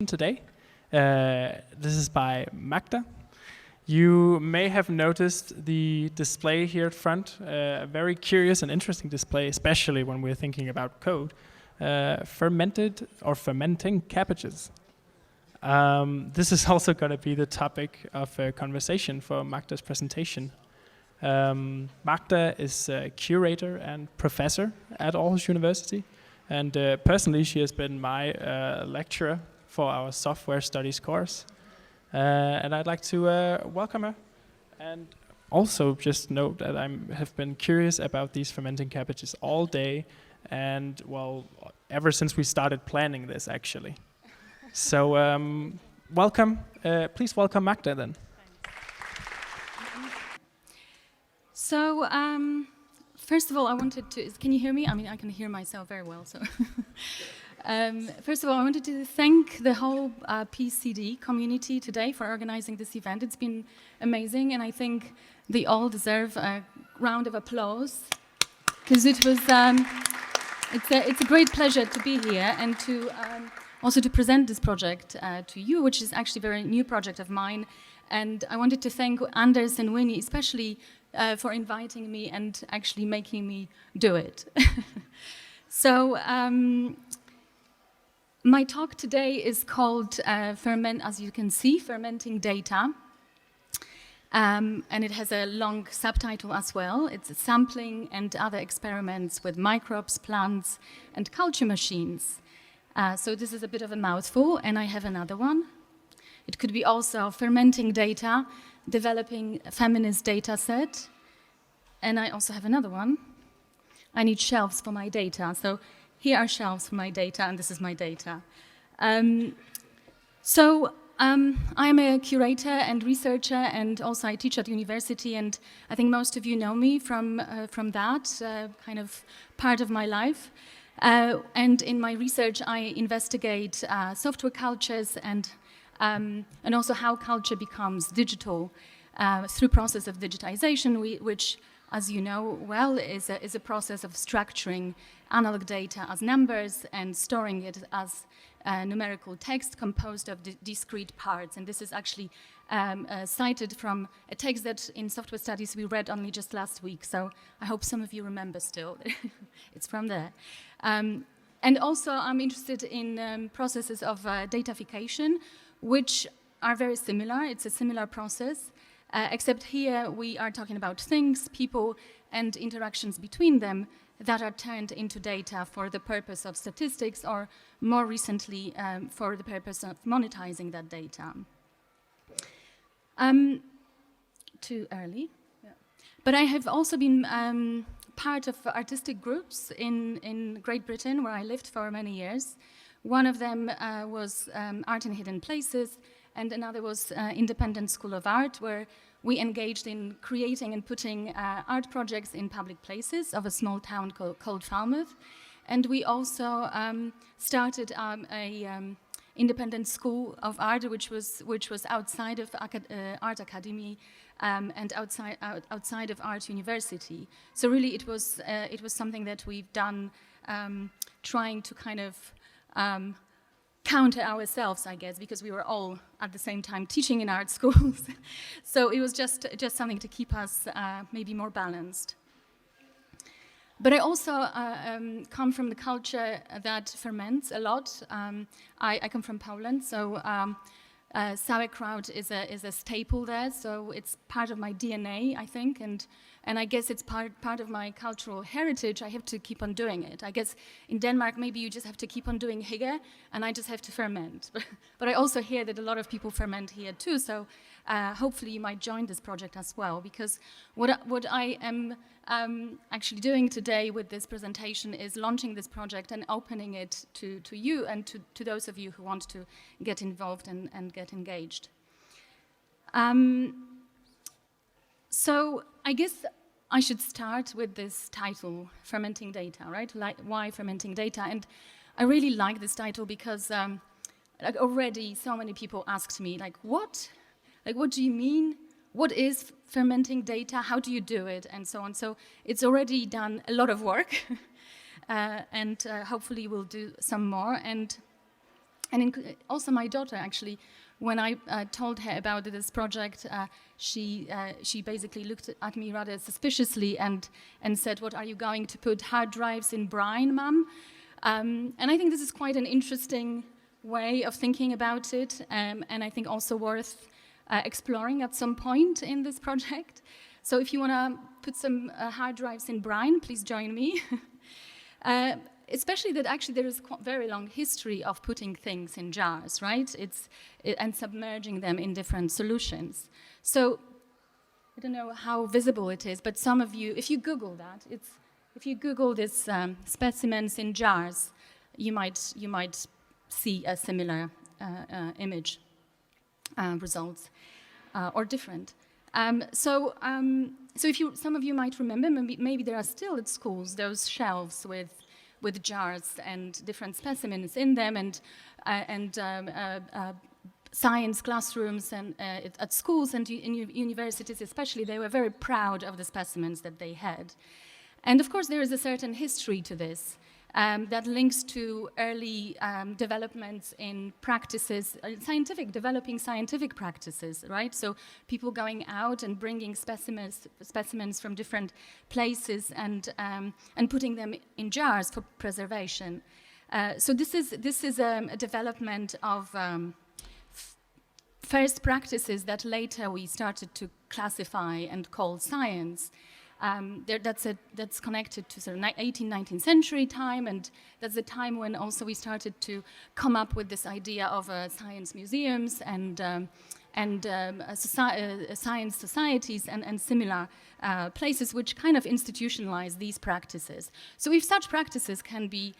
today. This is by Magda. You may have noticed the display here at front, a very curious and interesting display, especially when we're thinking about code. Fermented or fermenting cabbages. This is also going to be the topic of a conversation for Magda's presentation. Magda is a curator and professor at Aarhus University, and personally she has been my lecturer for our software studies course. And I'd like to welcome her, and also just note that I have been curious about these fermenting cabbages all day, and well, ever since we started planning this actually. So welcome, please welcome Magda then. So first of all, I wanted to, can you hear me? I mean, I can hear myself very well, so. First of all, I wanted to thank the whole PCD community today for organizing this event. It's been amazing, and I think they all deserve a round of applause, because it was, it's a great pleasure to be here and to also to present this project to you, which is actually a very new project of mine. And I wanted to thank Anders and Winnie especially for inviting me and actually making me do it. So, my talk today is called as you can see, Fermenting Data. And it has a long subtitle as well. It's sampling and other experiments with microbes, plants, and culture machines. So this is a bit of a mouthful, and I have another one. It could be also Fermenting Data, developing a feminist data set. And I also have another one. I need shelves for my data. So here are shelves for my data, and this is my data. I'm a curator and researcher, and also I teach at university, and I think most of you know me from that kind of part of my life. And in my research, I investigate software cultures and also how culture becomes digital through process of digitization, which, as you know well, is a process of structuring analog data as numbers and storing it as numerical text composed of discrete parts. And this is actually cited from a text that in software studies we read only just last week. So I hope some of you remember still. It's from there. And also I'm interested in processes of datafication, which are very similar. It's a similar process. Except here we are talking about things, people, and interactions between them that are turned into data for the purpose of statistics, or more recently for the purpose of monetizing that data. Too early. Yeah. But I have also been part of artistic groups in Great Britain, where I lived for many years. One of them was Art in Hidden Places, and another was Independent School of Art, where we engaged in creating and putting art projects in public places of a small town called Falmouth. And we also started a independent school of art, which was outside of Art Academy and outside of Art University. So really, it was something that we've done, trying to kind of counter ourselves, I guess, because we were all at the same time teaching in art schools. So it was just something to keep us maybe more balanced. But I also come from the culture that ferments a lot. I come from Poland, so sauerkraut is a staple there. So it's part of my DNA, I think, and I guess it's part of my cultural heritage. I have to keep on doing it. I guess in Denmark, maybe you just have to keep on doing hygge, and I just have to ferment. But I also hear that a lot of people ferment here too, so hopefully you might join this project as well, because what I am actually doing today with this presentation is launching this project and opening it to you and to those of you who want to get involved and get engaged. So I guess I should start with this title, Fermenting Data, right? Like, why Fermenting Data? And I really like this title because like already so many people asked me, like, what? Like, what do you mean? What is fermenting data? How do you do it? And so on. So it's already done a lot of work, and hopefully we'll do some more. And And also my daughter, actually, when I told her about this project, she basically looked at me rather suspiciously and said, "What are you going to put hard drives in brine, Mum?" And I think this is quite an interesting way of thinking about it, and I think also worth exploring at some point in this project. So if you want to put some hard drives in brine, please join me. Especially that actually there is a very long history of putting things in jars, right? And submerging them in different solutions. So I don't know how visible it is, but some of you, if you Google that, if you Google this specimens in jars, you might see a similar image results or different. So if some of you might remember, maybe there are still at schools those shelves with jars and different specimens in them, and science classrooms and at schools and in universities especially, they were very proud of the specimens that they had. And of course there is a certain history to this that links to early developments in practices, developing scientific practices, right? So people going out and bringing specimens from different places and putting them in jars for preservation. So this is a development of first practices that later we started to classify and call science. That's connected to sort of 18th, 19th century time, and that's the time when also we started to come up with this idea of science museums and science societies and similar places which kind of institutionalize these practices. So if such practices can be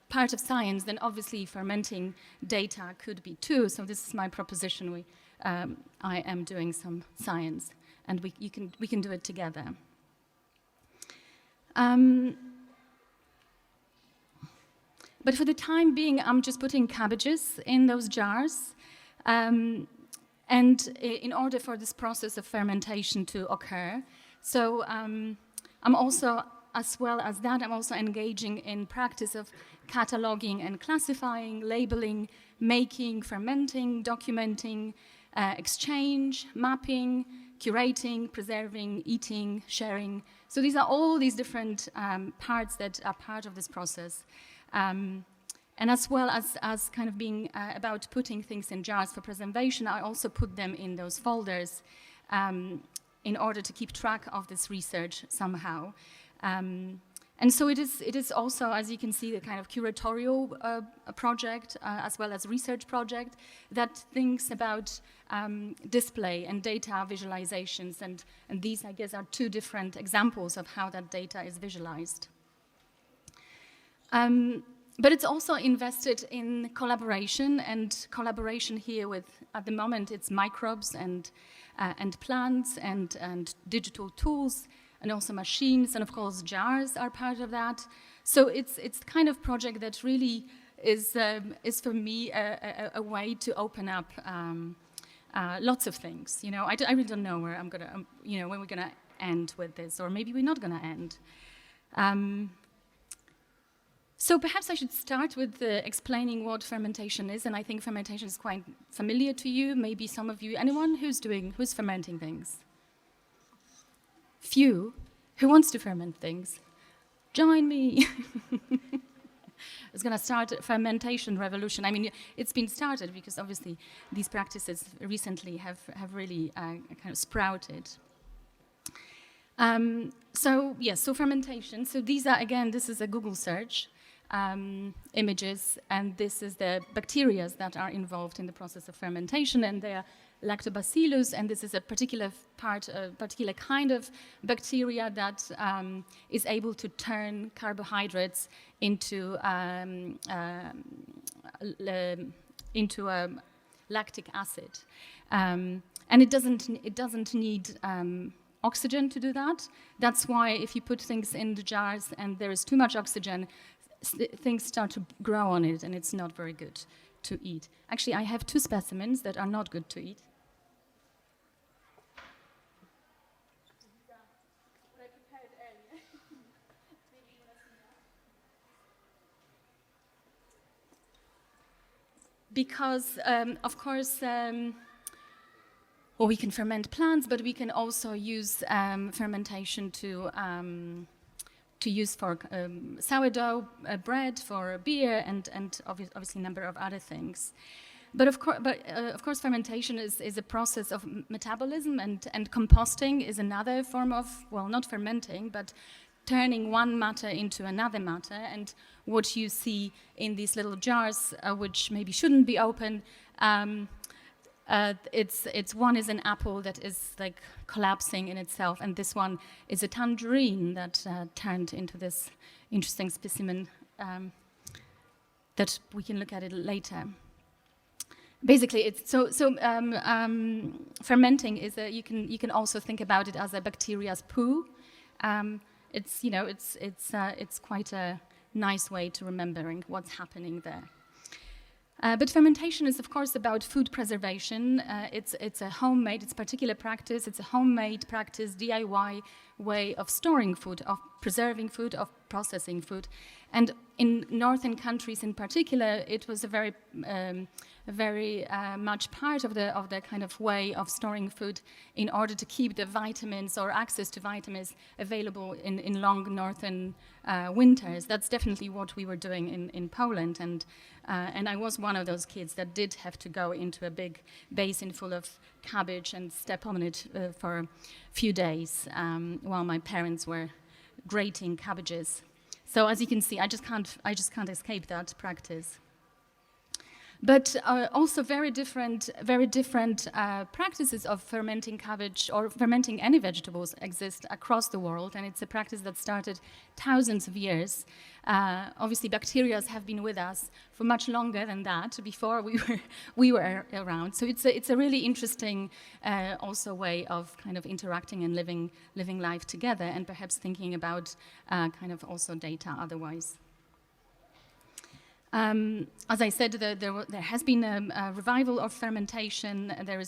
part of science, then obviously fermenting data could be too. So this is my proposition. I am doing some science, and we can do it together. But for the time being, I'm just putting cabbages in those jars, and in order for this process of fermentation to occur. So I'm also, as well as that, I'm also engaging in practice of cataloging and classifying, labeling, making, fermenting, documenting, exchange, mapping, curating, preserving, eating, sharing. So these are all these different parts that are part of this process. And as well as kind of being about putting things in jars for preservation, I also put them in those folders in order to keep track of this research somehow. And so it is also, as you can see, a kind of curatorial project as well as research project that thinks about display and data visualizations, and these, I guess, are two different examples of how that data is visualized. But it's also invested in collaboration, and collaboration here with, at the moment, it's microbes and plants and digital tools, and also machines, and of course jars are part of that. So it's kind of project that really is for me a way to open up lots of things. You know, I really don't know where I'm gonna, when we're gonna end with this, or maybe we're not gonna end. So perhaps I should start with explaining what fermentation is, and I think fermentation is quite familiar to you. Maybe some of you, anyone who's fermenting things? Few. Who wants to ferment things? Join me. It's going to start a fermentation revolution. I mean, it's been started because obviously these practices recently have really kind of sprouted. So yes, so fermentation. So these are, again, this is a Google search. Images, and this is the bacteria that are involved in the process of fermentation, and they are lactobacillus, and this is a particular kind of bacteria that is able to turn carbohydrates into lactic acid, and it doesn't need oxygen to do that. That's why if you put things in the jars and there is too much oxygen, things start to grow on it, and it's not very good to eat. Actually, I have two specimens that are not good to eat. What I prepared earlier. because, of course, well, we can ferment plants, but we can also use fermentation to use for sourdough bread, for beer, and obviously a number of other things. But of course, fermentation is a process of metabolism, and composting is another form of, well, not fermenting, but turning one matter into another matter. And what you see in these little jars, which maybe shouldn't be open, it's one is an apple that is like collapsing in itself, and this one is a tangerine that turned into this interesting specimen that we can look at it later. Basically, it's fermenting is you can also think about it as a bacteria's poo. It's quite a nice way to remembering what's happening there. But fermentation is, of course, about food preservation. It's a particular practice. It's a homemade practice, DIY way of storing food, of preserving food, of processing food. And in northern countries in particular, it was a very much part of the kind of way of storing food in order to keep the vitamins or access to vitamins available in long northern winters. That's definitely what we were doing in Poland, and I was one of those kids that did have to go into a big basin full of cabbage and step on it for a few days while my parents were grating cabbages. So as you can see, I just can't escape that practice. But also very different practices of fermenting cabbage or fermenting any vegetables exist across the world, and it's a practice that started thousands of years. Obviously, bacteria have been with us for much longer than that, before we were around. So it's a really interesting also way of kind of interacting and living life together, and perhaps thinking about kind of also data otherwise. As I said, there has been a revival of fermentation. There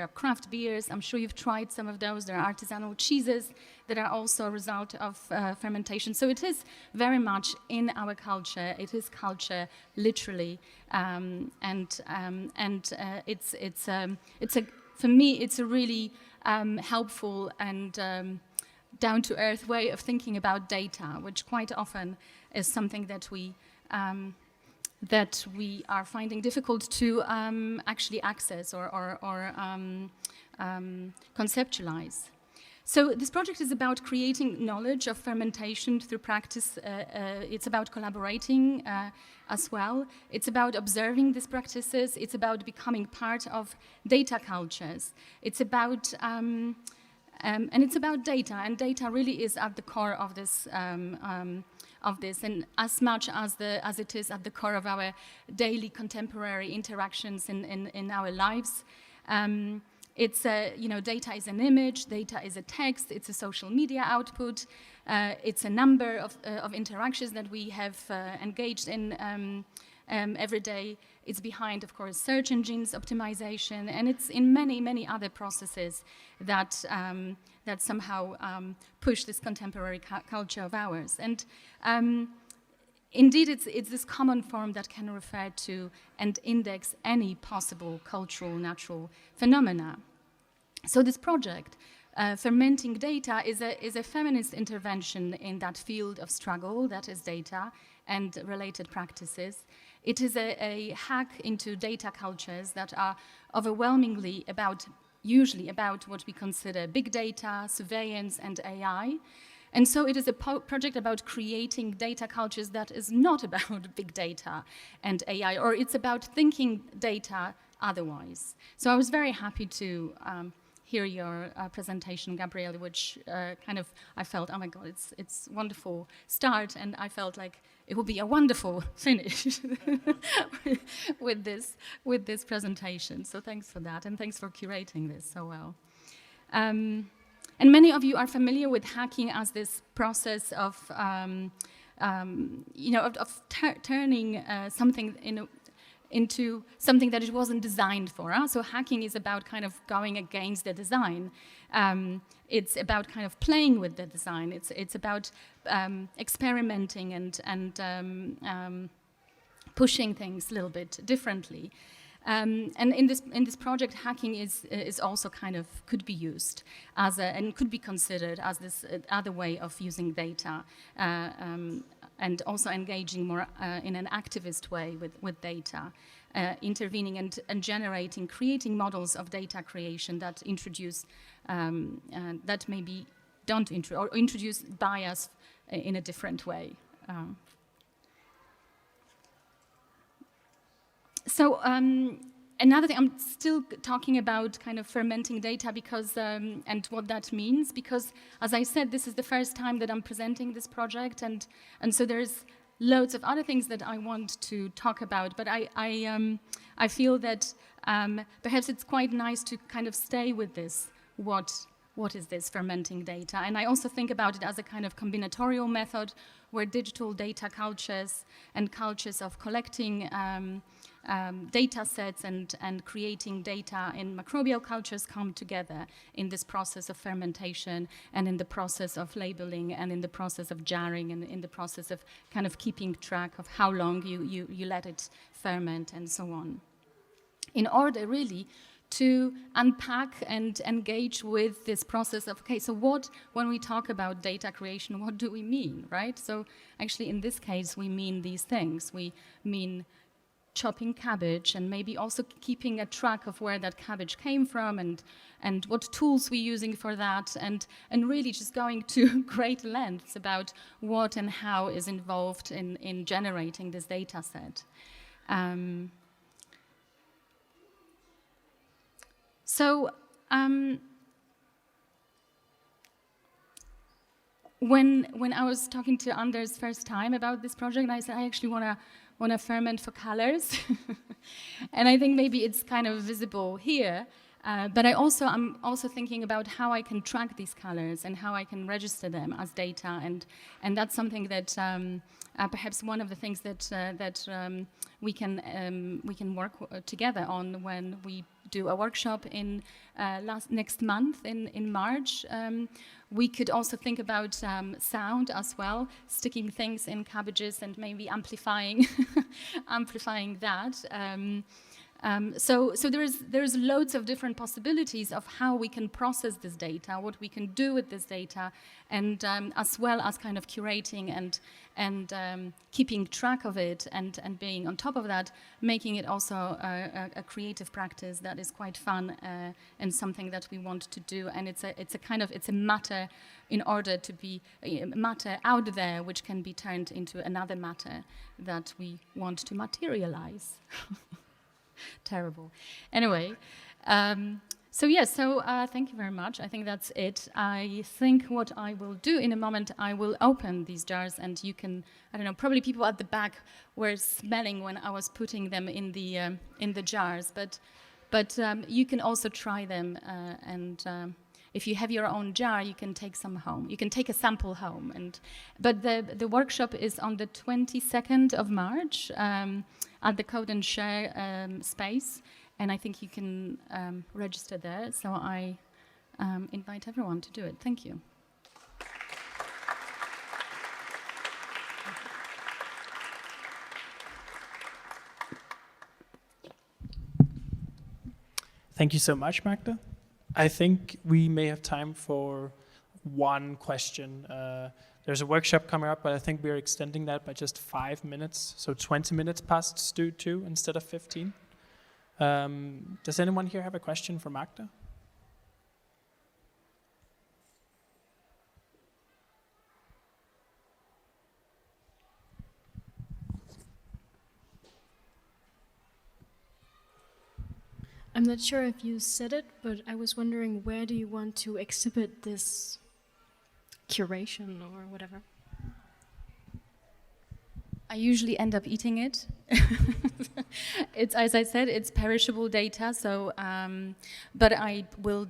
are craft beers. I'm sure you've tried some of those. There are artisanal cheeses that are also a result of fermentation. So it is very much in our culture. It is culture, literally, for me, it's a really helpful and down-to-earth way of thinking about data, which quite often is something that we are finding difficult to actually access or conceptualize. So this project is about creating knowledge of fermentation through practice. It's about collaborating as well. It's about observing these practices. It's about becoming part of data cultures. It's about and it's about data, and data really is at the core of this. And as much as it is at the core of our daily contemporary interactions in our lives, data is an image, data is a text, it's a social media output, it's a number of interactions that we have engaged in every day. It's behind, of course, search engines optimization, and it's in many other processes that somehow push this contemporary culture of ours. And indeed, it's this common form that can refer to and index any possible cultural, natural phenomena. So this project, Fermenting Data, is a feminist intervention in that field of struggle that is data and related practices. It is a hack into data cultures that are overwhelmingly usually about what we consider big data, surveillance, and AI. And so it is a project about creating data cultures that is not about big data and AI, or it's about thinking data otherwise. So I was very happy to hear your presentation, Gabriele, which I felt, oh my God, it's wonderful start, and I felt like it would be a wonderful finish with this presentation. So thanks for that, and thanks for curating this so well. And many of you are familiar with hacking as this process of turning something into something that it wasn't designed for. So hacking is about kind of going against the design. It's about kind of playing with the design. It's about experimenting and pushing things a little bit differently. And in this project, hacking is also kind of could be used as and could be considered as this other way of using data, and also engaging more in an activist way with data, intervening and generating, creating models of data creation that introduce that maybe don't introduce bias in a different way. So another thing, I'm still talking about kind of fermenting data because and what that means, because as I said, this is the first time that I'm presenting this project, and so there's loads of other things that I want to talk about, but I feel that perhaps it's quite nice to kind of stay with this. What is this fermenting data? And I also think about it as a kind of combinatorial method where digital data cultures and cultures of collecting data sets and creating data in microbial cultures come together in this process of fermentation and in the process of labeling and in the process of jarring and in the process of kind of keeping track of how long you let it ferment and so on. In order really to unpack and engage with this process of, okay, so when we talk about data creation, what do we mean, right? So actually in this case, we mean these things. We mean chopping cabbage and maybe also keeping a track of where that cabbage came from and what tools we're using for that, and really just going to great lengths about what and how is involved in generating this data set. So when I was talking to Anders first time about this project, I said I actually want to ferment for colors, and I think maybe it's kind of visible here. But I'm also thinking about how I can track these colors and how I can register them as data, and that's something that perhaps one of the things that we can work together on when we do a workshop in next month in March. We could also think about sound as well, sticking things in cabbages and maybe amplifying amplifying that. So there's loads of different possibilities of how we can process this data, what we can do with this data, and as well as kind of curating and keeping track of it and being on top of that, making it also a creative practice that is quite fun and something that we want to do. And it's a matter in order to be a matter out there which can be turned into another matter that we want to materialize. Terrible. Anyway, thank you very much. I think that's it. I think what I will do in a moment, I will open these jars, and you can, I don't know, probably people at the back were smelling when I was putting them in the jars, but you can also try them, and if you have your own jar, you can take some home. You can take a sample home, but the workshop is on the 22nd of March. At the Code and Share space, and I think you can register there. So I invite everyone to do it. Thank you. Thank you so much, Magda. I think we may have time for one question. There's a workshop coming up, but I think we're extending that by just 5 minutes, so 20 minutes past 2 instead of 15. Does anyone here have a question for Magda? I'm not sure if you said it, but I was wondering, where do you want to exhibit this curation or whatever? I usually end up eating it. It's, as I said, it's perishable data. So, but I will.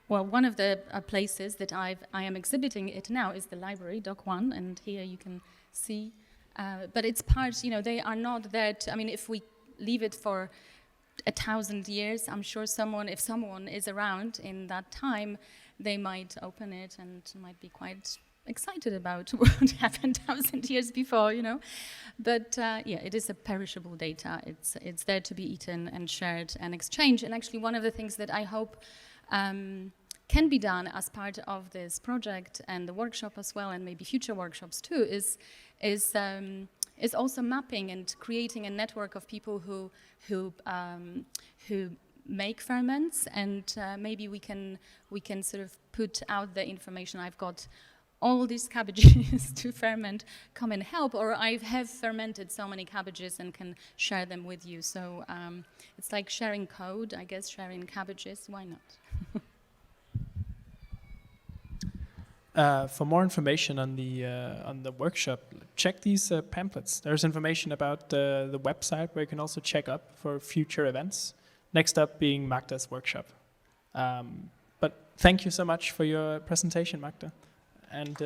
Well, one of the places that I am exhibiting it now is the library, Doc 1, and here you can see. But it's part. They are not that. I mean, if we leave it for 1,000 years, I'm sure if someone is around in that time, they might open it and it might be quite excited about what happened 1,000 years before, you know. But yeah, it is a perishable data. It's there to be eaten and shared and exchanged. And actually, one of the things that I hope can be done as part of this project and the workshop as well, and maybe future workshops too, is also mapping and creating a network of people who make ferments, and maybe we can sort of put out the information. I've got all these cabbages to ferment, come and help, or I have fermented so many cabbages and can share them with you. So it's like sharing code, I guess, sharing cabbages, why not? For more information on the workshop, check these pamphlets. There's information about the website where you can also check up for future events. Next up being Magda's workshop. But thank you so much for your presentation, Magda. And